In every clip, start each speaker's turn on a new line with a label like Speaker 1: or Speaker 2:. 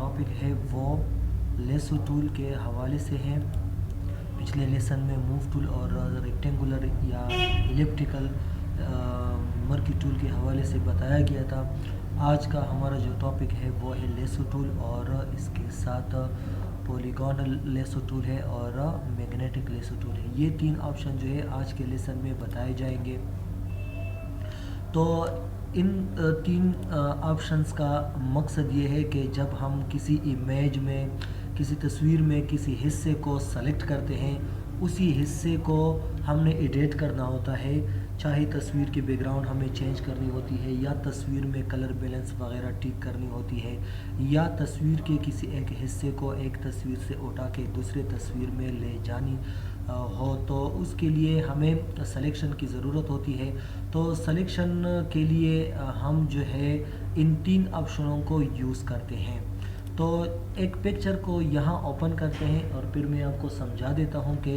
Speaker 1: Topic है वो lasso tool के हवाले से है। पिछले लेसन में मूव टूल और रेक्टेंगुलर या इलिप्टिकल मर्की टूल के हवाले से बताया गया था। आज का हमारा जो टॉपिक है वो है लेसो टूल और इसके साथ पॉलीगॉनल लेसो टूल है और मैग्नेटिक लेसो टूल है। ये तीन ऑप्शन जो है आज के लेसन में बताए जाएंगे। तो इन तीन ऑप्शंस का मकसद ये है कि जब हम किसी इमेज में, किसी तस्वीर में किसी हिस्से को सेलेक्ट करते हैं, उसी हिस्से को हमने एडिट करना होता है। चाहे तस्वीर की बैकग्राउंड हमें चेंज करनी होती है, या तस्वीर में कलर बैलेंस वगैरह ठीक करनी होती है, या तस्वीर के किसी एक हिस्से को एक तस्वीर से उठा के दूसरे तस्वीर में ले जानी हो, तो उसके लिए हमें सिलेक्शन की ज़रूरत होती है। तो सिलेक्शन के लिए हम जो है इन तीन ऑप्शनों को यूज़ करते हैं। तो एक पिक्चर को यहाँ ओपन करते हैं और फिर मैं आपको समझा देता हूँ कि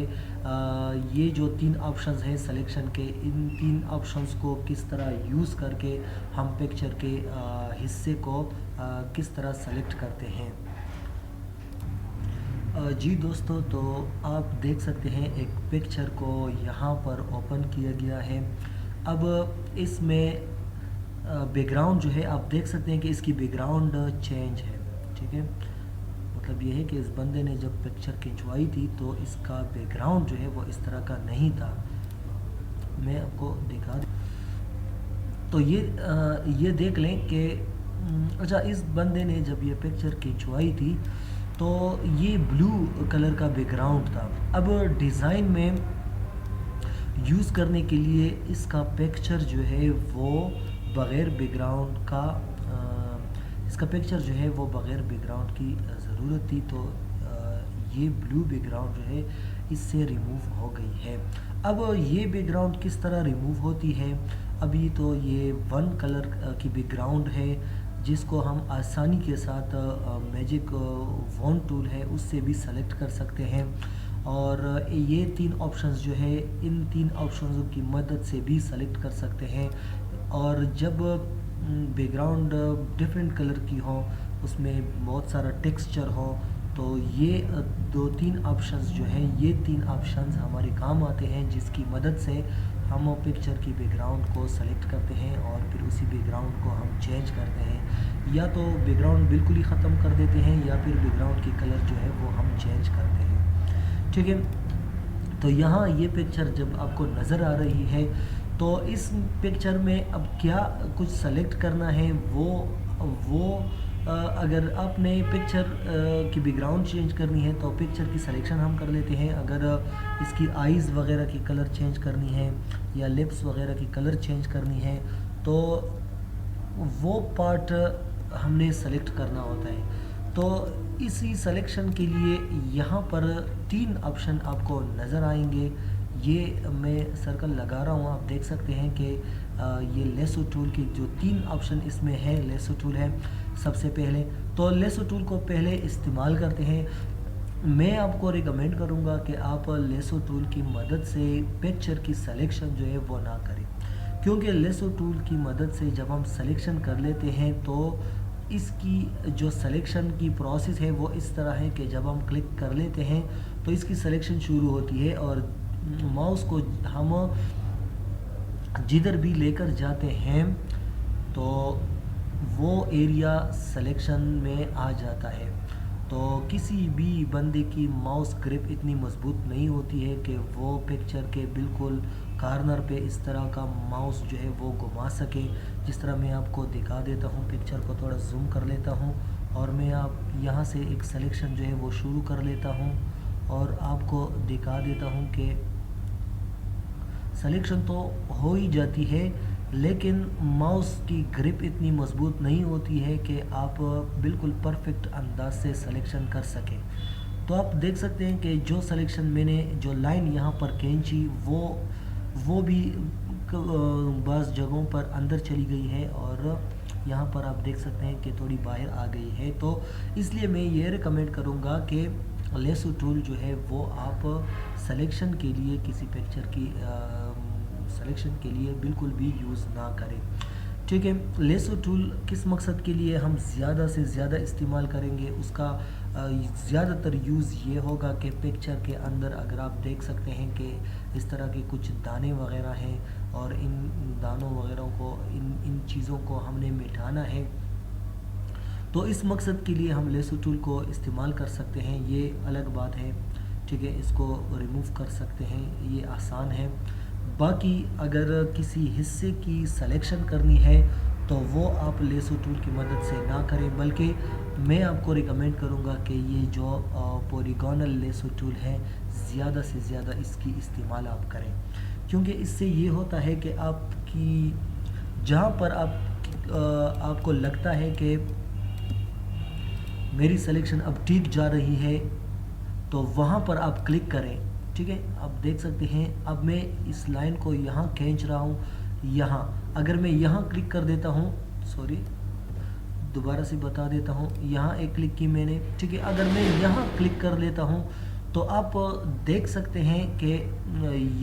Speaker 1: ये जो तीन ऑप्शंस हैं सिलेक्शन के, इन तीन ऑप्शंस को किस तरह यूज़ करके हम पिक्चर के हिस्से को किस तरह सेलेक्ट करते हैं। जी दोस्तों, तो आप देख सकते हैं एक पिक्चर को यहाँ पर ओपन किया गया है। अब इसमें बैकग्राउंड जो है आप देख सकते हैं कि इसकी बैकग्राउंड चेंज है। ठीक है, मतलब ये है कि इस बंदे ने जब पिक्चर खिंचवाई थी तो इसका बैकग्राउंड जो है वो इस तरह का नहीं था। मैं आपको दिखा तो ये देख लें कि अच्छा, इस बंदे ने जब ये पिक्चर खिंचवाई थी तो ये ब्लू कलर का बैकग्राउंड था। अब डिज़ाइन में यूज़ करने के लिए इसका पिक्चर जो है वो बग़ैर बैकग्राउंड का इसका पिक्चर जो है वो बग़ैर बैकग्राउंड की ज़रूरत थी। तो ये ब्लू बैकग्राउंड जो है इससे रिमूव हो गई है। अब ये बैकग्राउंड किस तरह रिमूव होती है? अभी तो ये वन कलर की बैकग्राउंड है जिसको हम आसानी के साथ मैजिक वॉन्ड टूल है उससे भी सेलेक्ट कर सकते हैं। और ये तीन ऑप्शंस जो है, इन तीन ऑप्शंस की मदद से भी सेलेक्ट कर सकते हैं। और जब बैकग्राउंड डिफरेंट कलर की हो, उसमें बहुत सारा टेक्सचर हो, तो ये दो तीन ऑप्शंस जो हैं, ये तीन ऑप्शंस हमारे काम आते हैं, जिसकी मदद से हम पिक्चर की बैकग्राउंड को सेलेक्ट करते हैं और फिर उसी बैकग्राउंड को हम चेंज करते हैं। या तो बैकग्राउंड बिल्कुल ही ख़त्म कर देते हैं या फिर बैकग्राउंड की कलर जो है वो हम चेंज करते हैं। ठीक है, तो यहाँ ये पिक्चर जब आपको नज़र आ रही है तो इस पिक्चर में अब क्या कुछ सेलेक्ट करना है वो अगर आपने पिक्चर की बैकग्राउंड चेंज करनी है तो पिक्चर की सिलेक्शन हम कर लेते हैं। अगर इसकी आइज़ वगैरह की कलर चेंज करनी है या लिप्स वगैरह की कलर चेंज करनी है तो वो पार्ट हमने सेलेक्ट करना होता है। तो इसी सिलेक्शन के लिए यहाँ पर तीन ऑप्शन आपको नज़र आएंगे। ये मैं सर्कल लगा रहा हूँ, आप देख सकते हैं कि ये लेसो टूल के जो तीन ऑप्शन इसमें है, लेसो टूल है सबसे पहले। तो लेसो टूल को पहले इस्तेमाल करते हैं। मैं आपको रिकमेंड करूँगा कि आप लेसो टूल की मदद से पिक्चर की सिलेक्शन जो है वो ना करें, क्योंकि लेसो टूल की मदद से जब हम सिलेक्शन कर लेते हैं तो इसकी जो सिलेक्शन की प्रोसेस है वो इस तरह है कि जब हम क्लिक कर लेते हैं तो इसकी सिलेक्शन शुरू होती है और माउस को हम जिधर भी लेकर जाते हैं तो वो एरिया सिलेक्शन में आ जाता है। तो किसी भी बंदे की माउस ग्रिप इतनी मजबूत नहीं होती है कि वो पिक्चर के बिल्कुल कॉर्नर पे इस तरह का माउस जो है वो घुमा सके। जिस तरह मैं आपको दिखा देता हूँ, पिक्चर को थोड़ा जूम कर लेता हूँ और मैं आप यहाँ से एक सिलेक्शन जो है वो शुरू कर लेता हूँ और आपको दिखा देता हूँ कि सिलेक्शन तो हो ही जाती है, लेकिन माउस की ग्रिप इतनी मजबूत नहीं होती है कि आप बिल्कुल परफेक्ट अंदाज से सिलेक्शन कर सकें। तो आप देख सकते हैं कि जो सिलेक्शन मैंने, जो लाइन यहाँ पर खींची वो भी बाज़ जगहों पर अंदर चली गई है और यहाँ पर आप देख सकते हैं कि थोड़ी बाहर आ गई है। तो इसलिए मैं ये रिकमेंड करूँगा कि लेसो टूल जो है वो आप सिलेक्शन के लिए, किसी पिक्चर की सिलेक्शन के लिए बिल्कुल भी यूज़ ना करें। ठीक है। लेसो टूल किस मकसद के लिए हम ज़्यादा से ज़्यादा इस्तेमाल करेंगे, उसका ज़्यादातर यूज़ ये होगा कि पिक्चर के अंदर अगर आप देख सकते हैं कि इस तरह के कुछ दाने वगैरह हैं और इन दानों वगैरह को इन इन चीज़ों को हमने मिटाना है, तो इस मकसद के लिए हम लेसो टूल को इस्तेमाल कर सकते हैं। ये अलग बात है, ठीक है, इसको रिमूव कर सकते हैं, ये आसान है। बाकी अगर किसी हिस्से की सिलेक्शन करनी है तो वो आप लेसो टूल की मदद से ना करें, बल्कि मैं आपको रिकमेंड करूँगा कि ये जो पॉलीगॉनल लेसो टूल है, ज़्यादा से ज़्यादा इसकी इस्तेमाल आप करें, क्योंकि इससे ये होता है कि आपकी जहाँ पर आपको लगता है कि मेरी सिलेक्शन अब ठीक जा रही है, तो वहाँ पर आप क्लिक करें। ठीक है, आप देख सकते हैं अब मैं इस लाइन को यहाँ खींच रहा हूँ। यहाँ अगर मैं यहाँ क्लिक कर देता हूँ, सॉरी दोबारा से बता देता हूँ, यहाँ एक क्लिक की मैंने, ठीक है, अगर मैं यहाँ क्लिक कर लेता हूँ तो आप देख सकते हैं कि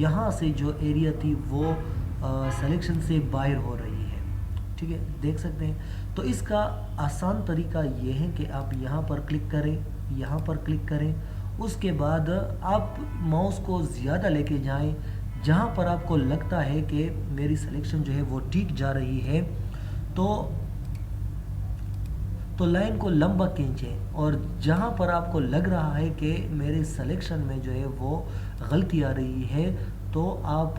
Speaker 1: यहाँ से जो एरिया थी वो सिलेक्शन से बाहर हो रही है। ठीक है, देख सकते हैं। तो इसका आसान तरीका ये है कि आप यहाँ पर क्लिक करें, यहाँ पर क्लिक करें, उसके बाद आप माउस को ज़्यादा लेके जाएं, जहाँ पर आपको लगता है कि मेरी सिलेक्शन जो है वो ठीक जा रही है, तो लाइन को लंबा खींचें, और जहाँ पर आपको लग रहा है कि मेरे सिलेक्शन में जो है वो गलती आ रही है, तो आप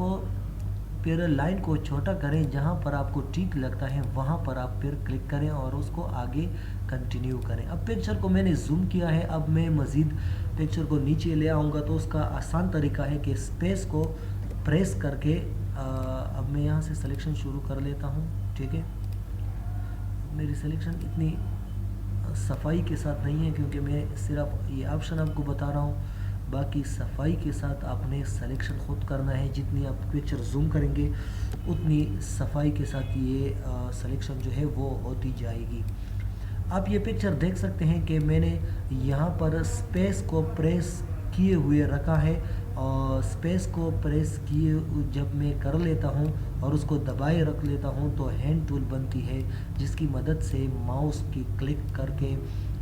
Speaker 1: फिर लाइन को छोटा करें, जहाँ पर आपको ठीक लगता है वहाँ पर आप फिर क्लिक करें और उसको आगे कंटिन्यू करें। अब पिक्चर को मैंने जूम किया है, अब मैं मज़ीद पिक्चर को नीचे ले आऊँगा, तो उसका आसान तरीका है कि स्पेस को प्रेस करके अब मैं यहाँ से सिलेक्शन शुरू कर लेता हूँ। ठीक है, मेरी सिलेक्शन इतनी सफाई के साथ नहीं है क्योंकि मैं सिर्फ ये ऑप्शन आपको बता रहा हूँ, बाकी सफाई के साथ आपने सिलेक्शन ख़ुद करना है। जितनी आप पिक्चर जूम करेंगे उतनी सफाई के साथ ये सिलेक्शन जो है वो होती जाएगी। आप ये पिक्चर देख सकते हैं कि मैंने यहाँ पर स्पेस को प्रेस किए हुए रखा है, और स्पेस को प्रेस किए जब मैं कर लेता हूँ और उसको दबाए रख लेता हूँ तो हैंड टूल बनती है, जिसकी मदद से माउस की क्लिक करके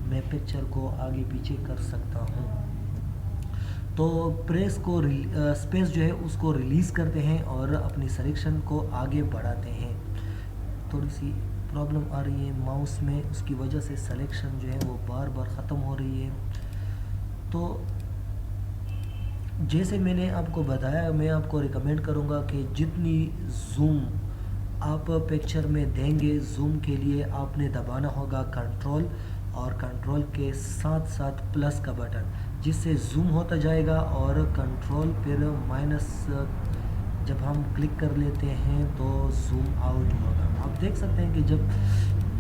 Speaker 1: मैं पिक्चर को आगे पीछे कर सकता हूँ। तो प्रेस को स्पेस जो है उसको रिलीज़ करते हैं और अपनी सिलेक्शन को आगे बढ़ाते हैं। थोड़ी सी प्रॉब्लम आ रही है माउस में, उसकी वजह से सिलेक्शन जो है वो बार बार ख़त्म हो रही है। तो जैसे मैंने आपको बताया, मैं आपको रिकमेंड करूँगा कि जितनी जूम आप पिक्चर में देंगे, जूम के लिए आपने दबाना होगा कंट्रोल, और कंट्रोल के साथ साथ प्लस का बटन, जिससे जूम होता जाएगा, और कंट्रोल फिर माइनस जब हम क्लिक कर लेते हैं तो जूम आउट होगा। आप देख सकते हैं कि जब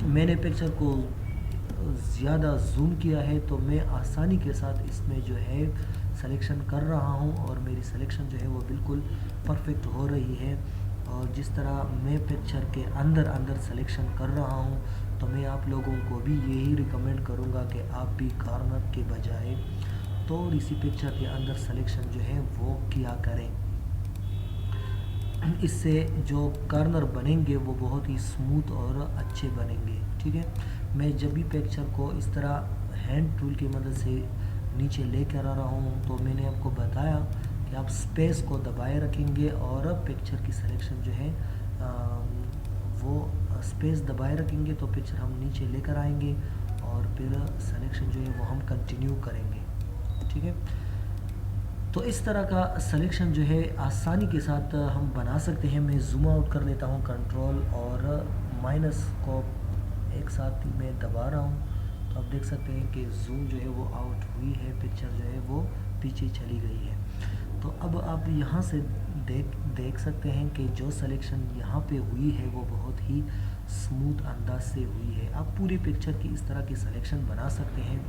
Speaker 1: मैंने पिक्चर को ज़्यादा जूम किया है तो मैं आसानी के साथ इसमें जो है सिलेक्शन कर रहा हूं, और मेरी सिलेक्शन जो है वो बिल्कुल परफेक्ट हो रही है। और जिस तरह मैं पिक्चर के अंदर सिलेक्शन कर रहा हूं, तो मैं आप लोगों को भी यही रिकमेंड करूंगा कि आप भी कॉर्नर के बजाय थोड़ी सी पिक्चर के अंदर सिलेक्शन जो है वो किया करें। इससे जो कॉर्नर बनेंगे वो बहुत ही स्मूथ और अच्छे बनेंगे। ठीक है, मैं जब भी पिक्चर को इस तरह हैंड टूल की मदद से नीचे लेकर आ रहा हूँ, तो मैंने आपको बताया कि आप स्पेस को दबाए रखेंगे और पिक्चर की सिलेक्शन जो है वो स्पेस दबाए रखेंगे तो पिक्चर हम नीचे लेकर आएंगे, और फिर सिलेक्शन जो है वो हम कंटिन्यू करेंगे। ठीक है, तो इस तरह का सिलेक्शन जो है आसानी के साथ हम बना सकते हैं। मैं जूम आउट कर लेता हूँ, कंट्रोल और माइनस को एक साथ ही मैं दबा रहा हूँ, तो आप देख सकते हैं कि जूम जो है वो आउट हुई है, पिक्चर जो है वो पीछे चली गई है। तो अब आप यहाँ से देख सकते हैं कि जो सिलेक्शन यहाँ पे हुई है वो बहुत ही स्मूथ अंदाज से हुई है। आप पूरी पिक्चर की इस तरह की सिलेक्शन बना सकते हैं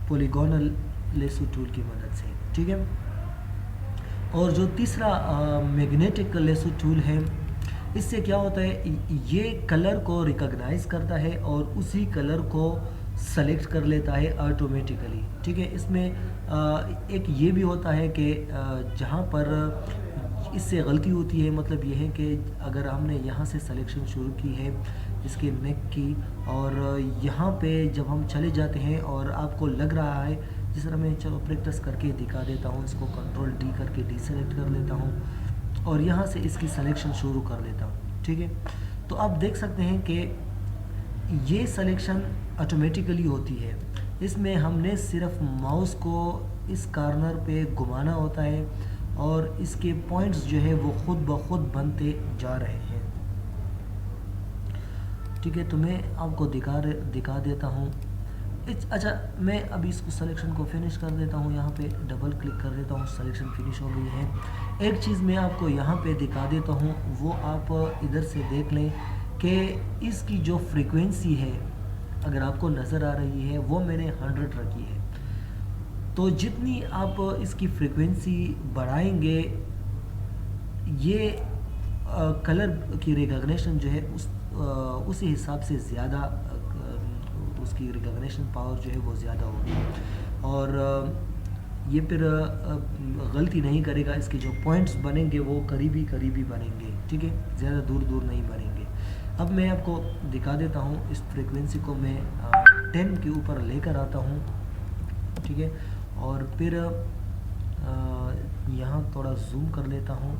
Speaker 1: पॉलीगॉनल लेसो टूल की मदद से। ठीक है, और जो तीसरा मैग्नेटिक लेसो टूल है, इससे क्या होता है, ये कलर को रिकॉग्नाइज करता है और उसी कलर को सेलेक्ट कर लेता है ऑटोमेटिकली। ठीक है, इसमें एक ये भी होता है कि जहाँ पर इससे गलती होती है, मतलब ये है कि अगर हमने यहाँ से सिलेक्शन शुरू की है इसके नेक की, और यहाँ पे जब हम चले जाते हैं और आपको लग रहा है, जिस तरह मैं चलो प्रैक्टिस करके दिखा देता हूँ, इसको कंट्रोल डी करके डीसेलेक्ट कर लेता हूँ और यहाँ से इसकी सिलेक्शन शुरू कर लेता हूँ। ठीक है, तो आप देख सकते हैं कि ये सिलेक्शन ऑटोमेटिकली होती है। इसमें हमने सिर्फ माउस को इस कॉर्नर पे घुमाना होता है और इसके पॉइंट्स जो है वो खुद ब खुद बनते जा रहे हैं। ठीक है, तो मैं आपको दिखा देता हूँ। अच्छा, मैं अभी इसको सिलेक्शन को फिनिश कर देता हूँ, यहाँ पे डबल क्लिक कर देता हूँ, सिलेक्शन फिनिश हो गई है। एक चीज़ मैं आपको यहाँ पे दिखा देता हूँ, वो आप इधर से देख लें कि इसकी जो फ्रीक्वेंसी है अगर आपको नज़र आ रही है वो मैंने 100 रखी है। तो जितनी आप इसकी फ्रीक्वेंसी बढ़ाएंगे ये कलर की रिकॉग्निशन जो है उसी हिसाब से ज़्यादा उसकी रिकॉग्निशन पावर जो है वो ज़्यादा होगी और ये फिर गलती नहीं करेगा। इसके जो पॉइंट्स बनेंगे वो करीबी बनेंगे। ठीक है, ज़्यादा दूर नहीं बनेंगे। अब मैं आपको दिखा देता हूँ, इस फ्रीक्वेंसी को मैं 10 के ऊपर लेकर आता हूँ। ठीक है, और फिर यहाँ थोड़ा जूम कर लेता हूँ।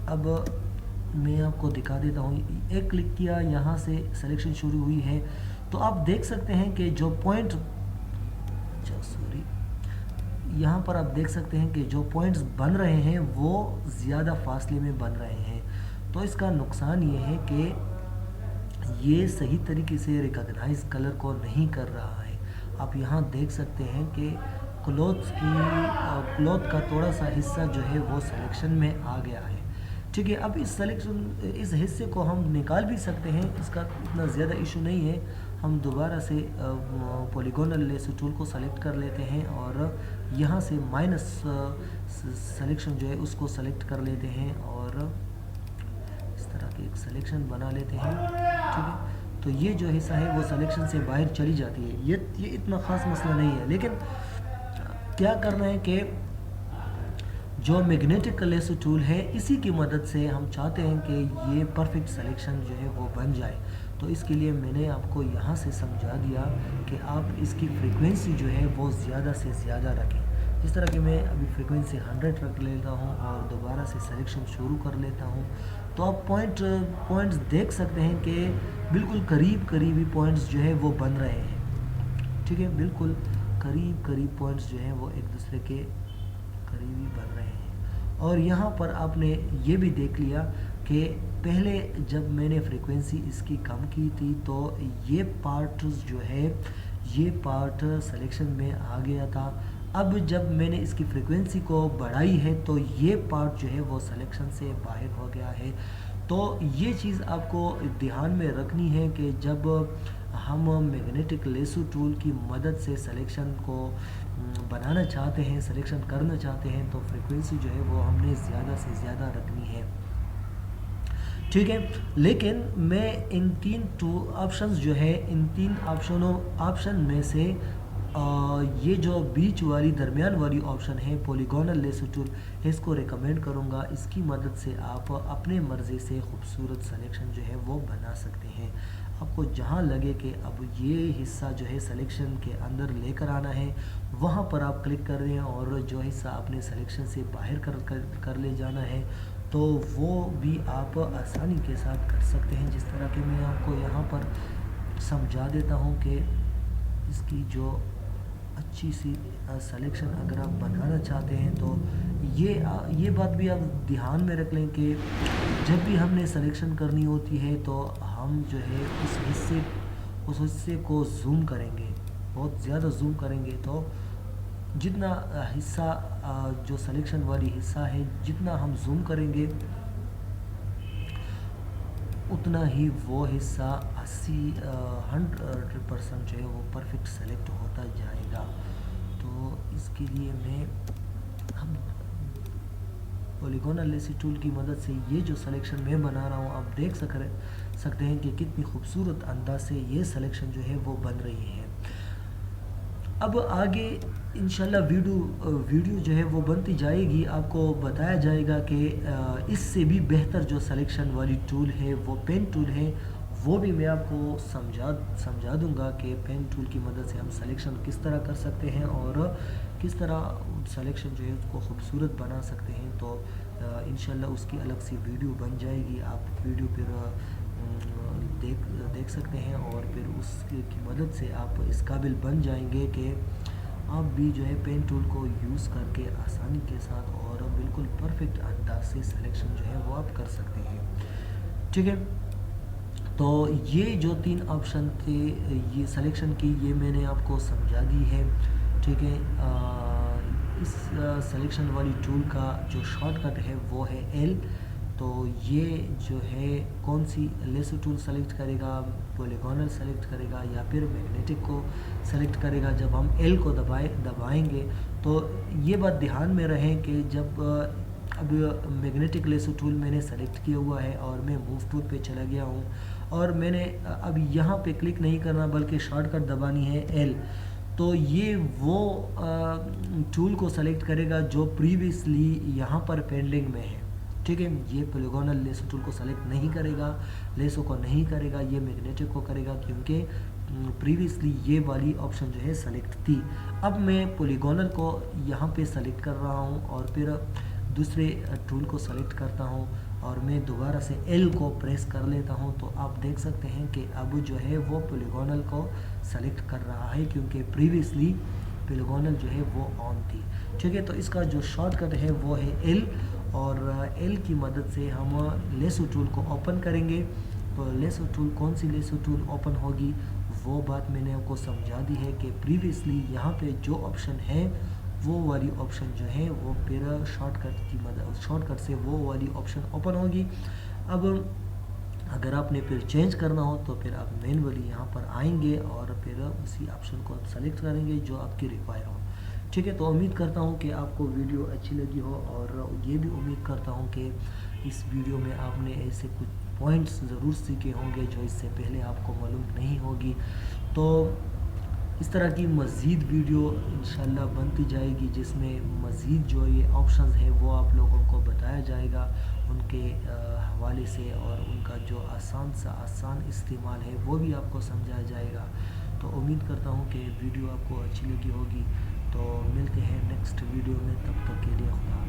Speaker 1: अब मैं आपको दिखा देता हूँ, एक क्लिक किया, यहाँ से सिलेक्शन शुरू हुई है, तो आप देख सकते हैं कि जो पॉइंट यहाँ पर आप देख सकते हैं कि जो पॉइंट्स बन रहे हैं वो ज़्यादा फासले में बन रहे हैं। तो इसका नुकसान ये है कि ये सही तरीके से रिकॉग्नाइज कलर को नहीं कर रहा है। आप यहाँ देख सकते हैं कि क्लॉथ का थोड़ा सा हिस्सा जो है वो सिलेक्शन में आ गया है। ठीक है, अब इस हिस्से को हम निकाल भी सकते हैं, इसका इतना ज़्यादा इशू नहीं है। हम दोबारा से पॉलीगोनल लेसो टूल को सेलेक्ट कर लेते हैं और यहाँ से माइनस सिलेक्शन जो है उसको सेलेक्ट कर लेते हैं और इस तरह के एक सिलेक्शन बना लेते हैं। ठीक है, तो ये जो हिस्सा है वो सिलेक्शन से बाहर चली जाती है। ये इतना ख़ास मसला नहीं है, लेकिन क्या करना है कि जो मैग्नेटिक लेसो टूल है इसी की मदद से हम चाहते हैं कि ये परफेक्ट सिलेक्शन जो है वो बन जाए। तो इसके लिए मैंने आपको यहाँ से समझा दिया कि आप इसकी फ्रीक्वेंसी जो है वो ज़्यादा से ज़्यादा रखें। जिस तरह कि मैं अभी फ्रीक्वेंसी 100 रख लेता हूँ और दोबारा से सिलेक्शन शुरू कर लेता हूँ, तो आप पॉइंट्स देख सकते हैं कि बिल्कुल करीबी पॉइंट्स जो है वो बन रहे हैं। ठीक है, बिल्कुल करीब पॉइंट्स जो हैं वो एक दूसरे के करीबी बन रहे हैं। और यहाँ पर आपने ये भी देख लिया कि पहले जब मैंने फ्रीक्वेंसी इसकी कम की थी तो ये पार्ट जो है ये पार्ट सिलेक्शन में आ गया था। अब जब मैंने इसकी फ्रीक्वेंसी को बढ़ाई है तो ये पार्ट जो है वो सिलेक्शन से बाहर हो गया है। तो ये चीज़ आपको ध्यान में रखनी है कि जब हम मैग्नेटिक लेसो टूल की मदद से सिलेक्शन को बनाना चाहते हैं, सिलेक्शन करना चाहते हैं, तो फ्रीक्वेंसी जो है वो हमने ज़्यादा से ज़्यादा रखनी है। ठीक है, लेकिन मैं इन 3 ऑप्शंस जो है इन 3 ऑप्शन में से ये जो बीच वाली दरमियान वाली ऑप्शन है पॉलीगोनल लेसो टूल, इसको रिकमेंड करूँगा। इसकी मदद से आप अपने मर्ज़ी से खूबसूरत सिलेक्शन जो है वो बना सकते हैं। आपको जहाँ लगे कि अब ये हिस्सा जो है सिलेक्शन के अंदर लेकर आना है वहाँ पर आप क्लिक कर दें और जो हिस्सा आपने सिलेक्शन से बाहर कर ले जाना है तो वो भी आप आसानी के साथ कर सकते हैं। जिस तरह कि मैं आपको यहाँ पर समझा देता हूँ कि इसकी जो अच्छी सी सिलेक्शन अगर आप बनाना चाहते हैं तो ये बात भी आप ध्यान में रख लें कि जब भी हमने सिलेक्शन करनी होती है तो हम जो है उस हिस्से को जूम करेंगे, बहुत ज़्यादा जूम करेंगे। तो जितना हिस्सा जो सिलेक्शन वाली हिस्सा है जितना हम जूम करेंगे उतना ही वो हिस्सा 100% जो है वो परफेक्ट सेलेक्ट होता जाएगा। तो इसके लिए हम पॉलीगोनल लेसो टूल की मदद से ये जो सिलेक्शन मैं बना रहा हूँ आप देख सकते हैं कि कितनी खूबसूरत अंदाज से ये सिलेक्शन जो है वो बन रही है। अब आगे इंशाल्लाह वीडियो जो है वो बनती जाएगी, आपको बताया जाएगा कि इससे भी बेहतर जो सिलेक्शन वाली टूल है वो पेन टूल है, वो भी मैं आपको समझा दूंगा कि पेन टूल की मदद से हम सिलेक्शन किस तरह कर सकते हैं और किस तरह सिलेक्शन जो है उसको खूबसूरत बना सकते हैं। तो इंशाल्लाह उसकी अलग सी वीडियो बन जाएगी, आप वीडियो फिर देख देख सकते हैं और फिर उसकी मदद से आप इस काबिल बन जाएंगे कि आप भी जो है पेन टूल को यूज़ करके आसानी के साथ और बिल्कुल परफेक्ट अंदाज से सिलेक्शन जो है वो आप कर सकते हैं। ठीक है, तो ये जो 3 ऑप्शन थे ये सिलेक्शन की, ये मैंने आपको समझा दी है। ठीक है, इस सिलेक्शन वाली टूल का जो शॉर्टकट है वो है एल। तो ये जो है कौन सी लेसो टूल सेलेक्ट करेगा, पॉलीगोनल सेलेक्ट करेगा या फिर मैग्नेटिक को सेलेक्ट करेगा। जब हम एल को दबाएंगे तो ये बात ध्यान में रहे कि जब अब मैग्नेटिक लेसो टूल मैंने सेलेक्ट किया हुआ है और मैं मूव टूल पे चला गया हूँ और मैंने अब यहाँ पे क्लिक नहीं करना बल्कि शॉर्टकट दबानी है एल, तो ये वो टूल को सेलेक्ट करेगा जो प्रीवियसली यहाँ पर पेंडिंग में है। ठीक है, ये पॉलीगोनल लेसो टूल को सेलेक्ट नहीं करेगा, लेसो को नहीं करेगा, ये मैग्नेटिक को करेगा क्योंकि प्रीवियसली ये वाली ऑप्शन जो है सेलेक्ट थी। अब मैं पॉलीगोनल को यहाँ पे सेलेक्ट कर रहा हूँ और फिर दूसरे टूल को सेलेक्ट करता हूँ और मैं दोबारा से एल को प्रेस कर लेता हूँ। तो आप देख सकते हैं कि अब जो है वो पॉलीगोनल को सेलेक्ट कर रहा है क्योंकि प्रीवियसली पॉलीगोनल जो है वो ऑन थी। ठीक है, तो इसका जो शॉर्टकट है वो है एल और एल की मदद से हम लेसो टूल को ओपन करेंगे। तो लेसो टूल, कौन सी लेसो टूल ओपन होगी वो बात मैंने आपको समझा दी है कि प्रीवियसली यहाँ पे जो ऑप्शन है वो वाली ऑप्शन जो है वो फिर शॉर्टकट से वो वाली ऑप्शन ओपन होगी। अब अगर आपने फिर चेंज करना हो तो फिर आप मैनुअली यहाँ पर आएंगे और फिर उसी ऑप्शन को सेलेक्ट करेंगे जो आपकी रिक्वायर हो। ठीक है, तो उम्मीद करता हूँ कि आपको वीडियो अच्छी लगी हो और ये भी उम्मीद करता हूँ कि इस वीडियो में आपने ऐसे कुछ पॉइंट्स ज़रूर सीखे होंगे जो इससे पहले आपको मालूम नहीं होगी। तो इस तरह की मज़ीद वीडियो इंशाल्लाह बनती जाएगी जिसमें मज़ीद जो ये ऑप्शंस हैं वो आप लोगों को बताया जाएगा उनके हवाले से और उनका जो आसान इस्तेमाल है वो भी आपको समझाया जाएगा। तो उम्मीद करता हूँ कि वीडियो आपको अच्छी लगी होगी। तो मिलते हैं नेक्स्ट वीडियो में, तब तक के लिए खुदा।